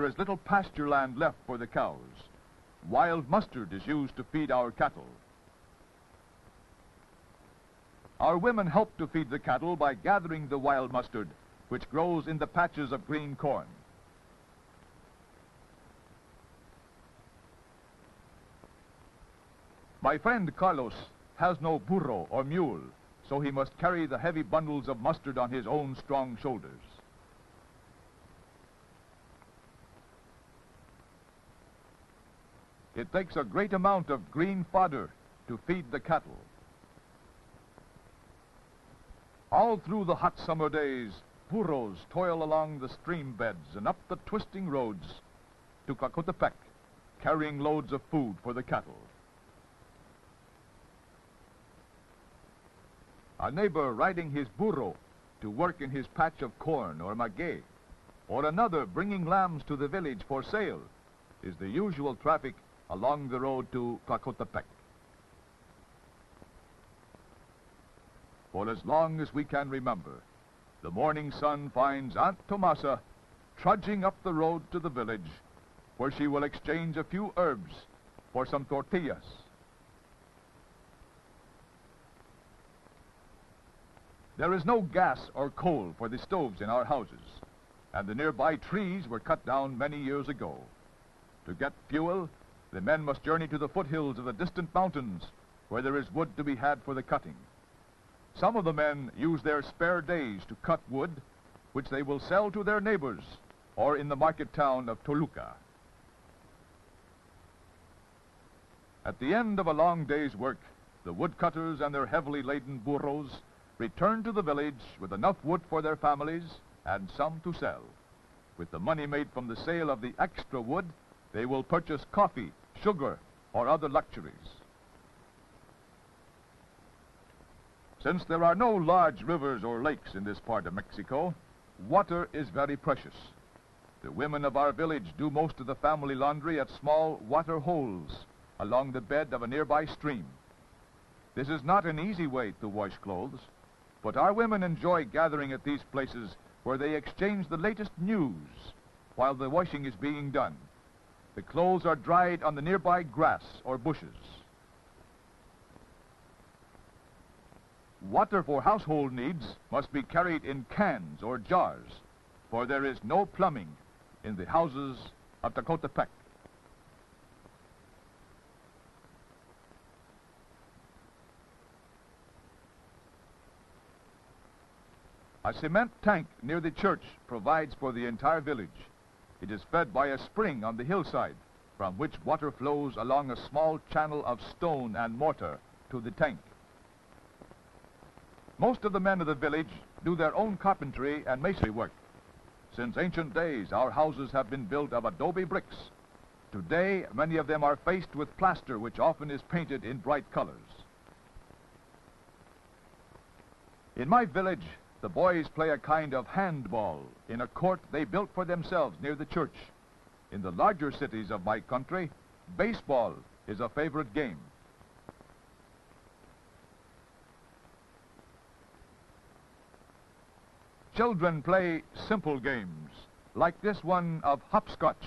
there is little pasture land left for the cows. Wild mustard is used to feed our cattle. Our women help to feed the cattle by gathering the wild mustard, which grows in the patches of green corn. My friend Carlos has no burro or mule, so he must carry the heavy bundles of mustard on his own strong shoulders. It takes a great amount of green fodder to feed the cattle. All through the hot summer days, burros toil along the stream beds and up the twisting roads to Cacotepec, carrying loads of food for the cattle. A neighbor riding his burro to work in his patch of corn or maguey, or another bringing lambs to the village for sale, is the usual traffic along the road to Cacotepec. For as long as we can remember, the morning sun finds Aunt Tomasa trudging up the road to the village, where she will exchange a few herbs for some tortillas. There is no gas or coal for the stoves in our houses, and the nearby trees were cut down many years ago. To get fuel, the men must journey to the foothills of the distant mountains, where there is wood to be had for the cutting. Some of the men use their spare days to cut wood, which they will sell to their neighbors or in the market town of Toluca. At the end of a long day's work, the woodcutters and their heavily laden burros return to the village with enough wood for their families and some to sell. With the money made from the sale of the extra wood, they will purchase coffee, sugar, or other luxuries. Since there are no large rivers or lakes in this part of Mexico, water is very precious. The women of our village do most of the family laundry at small water holes along the bed of a nearby stream. This is not an easy way to wash clothes, but our women enjoy gathering at these places where they exchange the latest news while the washing is being done. The clothes are dried on the nearby grass or bushes. Water for household needs must be carried in cans or jars, for there is no plumbing in the houses of Cacotepec. A cement tank near the church provides for the entire village. It is fed by a spring on the hillside, from which water flows along a small channel of stone and mortar to the tank. Most of the men of the village do their own carpentry and masonry work. Since ancient days, our houses have been built of adobe bricks. Today, many of them are faced with plaster, which often is painted in bright colors. In my village, the boys play a kind of handball in a court they built for themselves near the church. In the larger cities of my country, baseball is a favorite game. Children play simple games, like this one of hopscotch,